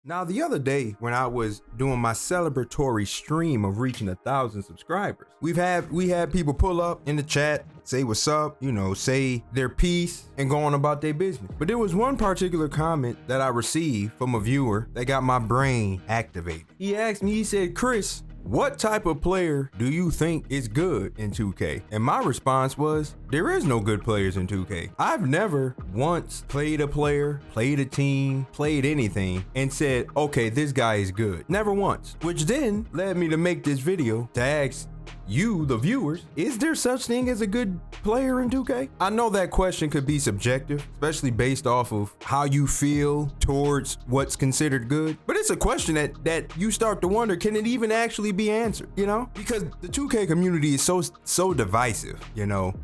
Now, the other day when I was doing my celebratory stream of reaching 1,000 subscribers, we had people pull up in the chat, say what's up, say their piece and go on about their business. But there was one particular comment that I received from a viewer that got my brain activated. He asked me, he said, "Chris, what type of player do you think is good in 2K?" And my response was, there is no good players in 2K. I've never once played a player, played a team, played anything, and said, okay, this guy is good. Never once. Which then led me to make this video to ask you, the viewers, is there such thing as a good player in 2K? I know that question could be subjective, especially based off of how you feel towards what's considered good. But it's a question that you start to wonder, can it even actually be answered, Because the 2K community is so divisive,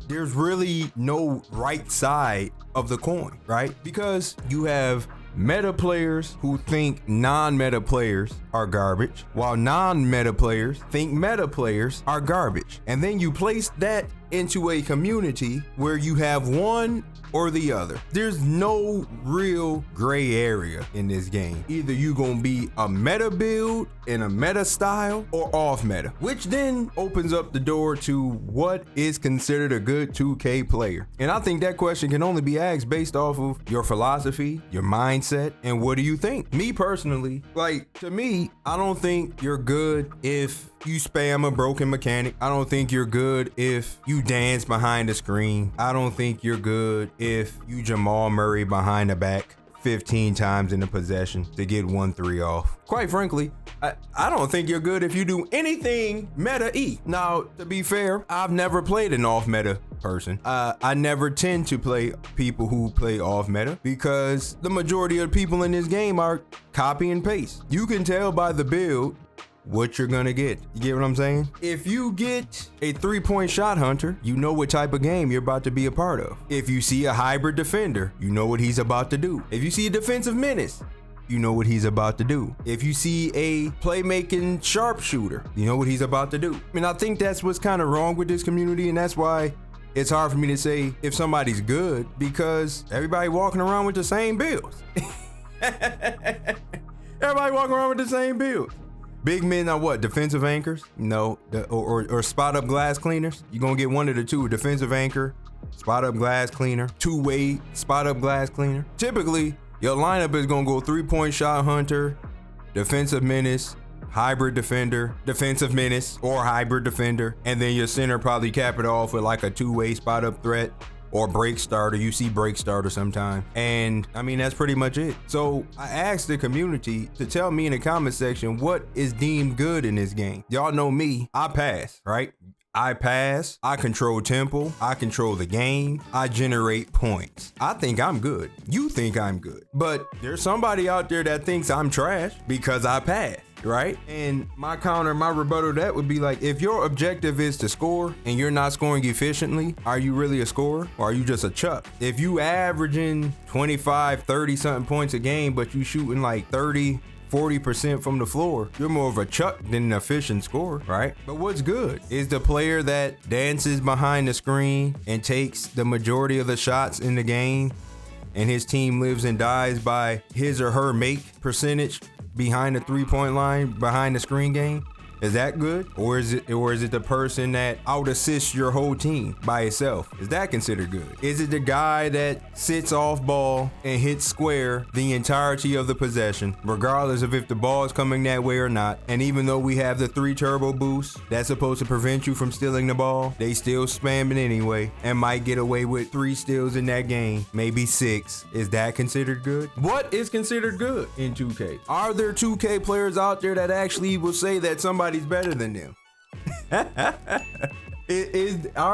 There's really no right side of the coin, right? Because you have meta players who think non-meta players are garbage, while non-meta players think meta players are garbage. And then you place that into a community where you have one or the other. There's no real gray area in this game. Either you gonna be a meta build in a meta style or off meta, which then opens up the door to what is considered a good 2K player. And I think that question can only be asked based off of your philosophy, your mindset, and what do you think? Me personally, to me, I don't think you're good if you spam a broken mechanic. I don't think you're good if you dance behind the screen. I don't think you're good if you Jamal Murray behind the back 15 times in a possession to get 1-3 off. Quite frankly, I don't think you're good if you do anything meta E. Now, to be fair, I've never played an off meta person. I never tend to play people who play off meta because the majority of people in this game are copy and paste. You can tell by the build what you're gonna get. You get what I'm saying? If you get a 3-point shot hunter, you know what type of game you're about to be a part of. If you see a hybrid defender, you know what he's about to do. If you see a defensive menace, you know what he's about to do. If you see a playmaking sharpshooter, you know what he's about to do. I mean, I think that's what's kind of wrong with this community, and that's why it's hard for me to say if somebody's good, because everybody walking around with the same builds. Everybody walking around with the same builds. Big men are what? Defensive anchors? No, or spot up glass cleaners. You're gonna get one of the two: defensive anchor, spot up glass cleaner, two-way spot up glass cleaner. Typically, your lineup is gonna go 3-point shot hunter, defensive menace, hybrid defender, defensive menace, or hybrid defender, and then your center probably cap it off with like a two-way spot up threat or break starter. You see break starter sometime. And I mean, that's pretty much it. So I asked the community to tell me in the comment section what is deemed good in this game. Y'all know me, I pass, right? I pass, I control tempo, I control the game, I generate points. I think I'm good. You think I'm good. But there's somebody out there that thinks I'm trash because I pass. Right? And my rebuttal to that would be like, if your objective is to score and you're not scoring efficiently, are you really a scorer or are you just a chuck? If you averaging 25, 30 something points a game, but you shooting like 30-40% from the floor, you're more of a chuck than an efficient scorer, right? But what's good is the player that dances behind the screen and takes the majority of the shots in the game, and his team lives and dies by his or her make percentage behind the 3-point line, behind the screen game. Is that good? Or is it the person that out assists your whole team by itself? Is that considered good? Is it the guy that sits off ball and hits square the entirety of the possession, regardless of if the ball is coming that way or not? And even though we have the 3 turbo boosts that's supposed to prevent you from stealing the ball, they still spam it anyway and might get away with 3 steals in that game, maybe 6. Is that considered good? What is considered good in 2K? Are there 2K players out there that actually will say that somebody's better than them? Are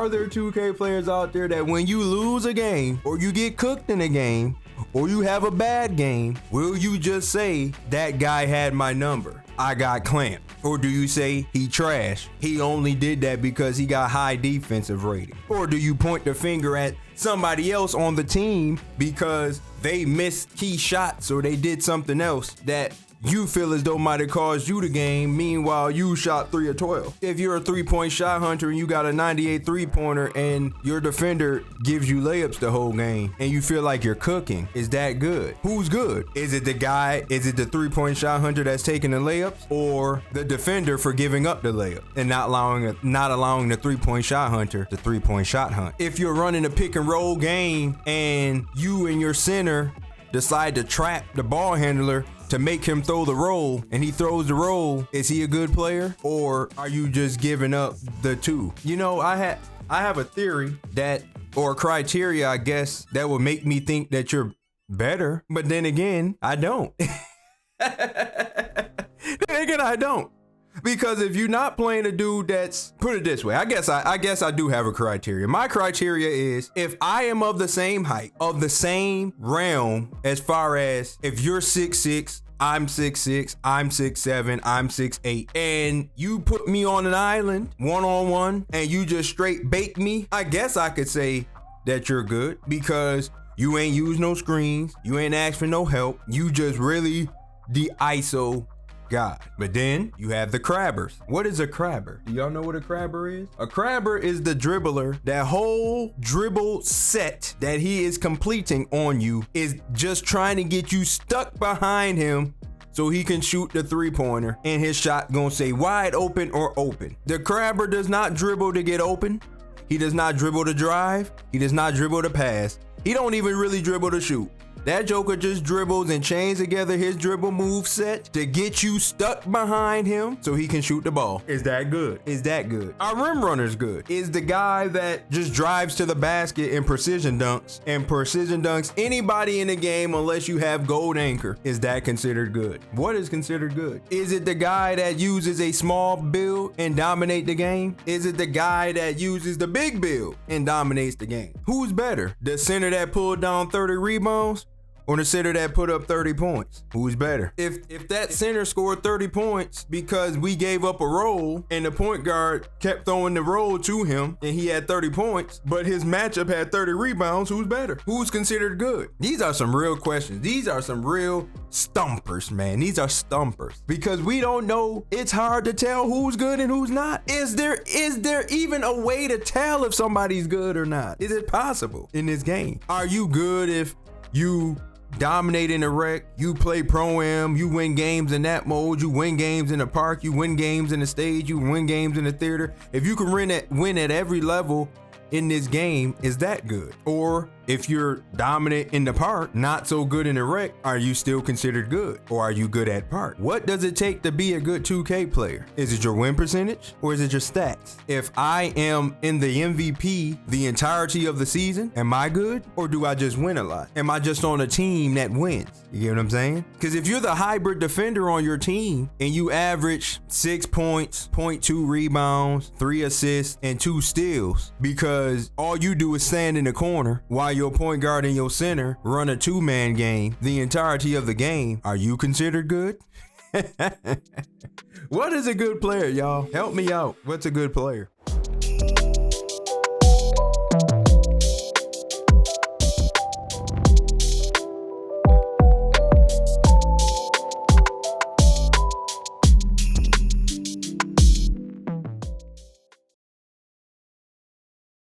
there 2K players out there that when you lose a game or you get cooked in a game or you have a bad game, will you just say that guy had my number, I got clamped? Or do you say he trash, he only did that because he got high defensive rating? Or do you point the finger at somebody else on the team because they missed key shots or they did something else that you feel as though might have caused you the game. Meanwhile, you shot 3 of 12. If you're a 3-point shot hunter and you got a 98 3-pointer and your defender gives you layups the whole game and you feel like you're cooking, is that good? Who's good? Is it the 3-point shot hunter that's taking the layups, or the defender for giving up the layup and not allowing the 3-point shot hunter the 3-point shot hunt? If you're running a pick and roll game and you and your center decide to trap the ball handler to make him throw the roll and he throws the roll, is he a good player, or are you just giving up the 2? You know, I have a theory that, or a criteria, I guess, that would make me think that you're better, but then again, I don't. I don't. Because if you're not playing a dude that's, put it this way, I guess I do have a criteria. My criteria is, if I am of the same height, of the same realm, as far as if you're 6'6", I'm 6'6", I'm 6'7", I'm 6'8", and you put me on an island one-on-one and you just straight bake me, I guess I could say that you're good, because you ain't use no screens, you ain't asked for no help, you just really the ISO guy. But then you have the crabbers. What is a crabber? Do y'all know what a crabber is? A crabber is the dribbler. That whole dribble set that he is completing on you is just trying to get you stuck behind him so he can shoot the 3-pointer and his shot gonna say wide open or open. The crabber does not dribble to get open. He does not dribble to drive. He does not dribble to pass. He don't even really dribble to shoot. That joker just dribbles and chains together his dribble move set to get you stuck behind him so he can shoot the ball. Is that good? Is that good? Our rim runner's good. Is the guy that just drives to the basket and precision dunks anybody in the game unless you have gold anchor. Is that considered good? What is considered good? Is it the guy that uses a small build and dominate the game? Is it the guy that uses the big build and dominates the game? Who's better? The center that pulled down 30 rebounds, or the center that put up 30 points? Who's better? If that center scored 30 points because we gave up a roll and the point guard kept throwing the roll to him and he had 30 points, but his matchup had 30 rebounds, who's better? Who's considered good? These are some real questions. These are some real stumpers, man. These are stumpers, because we don't know. It's hard to tell who's good and who's not. Is there even a way to tell if somebody's good or not? Is it possible in this game? Are you good if you dominate in the rec, you play pro-am, you win games in that mode, you win games in the park, you win games in the stage, you win games in the theater? If you can win at every level in this game, is that good? Or if you're dominant in the park, not so good in the rec, are you still considered good? Or are you good at park? What does it take to be a good 2K player? Is it your win percentage or is it your stats? If I am in the MVP the entirety of the season, am I good? Or do I just win a lot? Am I just on a team that wins? You get what I'm saying? Because if you're the hybrid defender on your team and you average 6 points, 0.2 rebounds, 3 assists, and 2 steals, because all you do is stand in the corner while your point guard and your center run a 2-man game the entirety of the game, are you considered good? What is a good player, y'all? Help me out. What's a good player?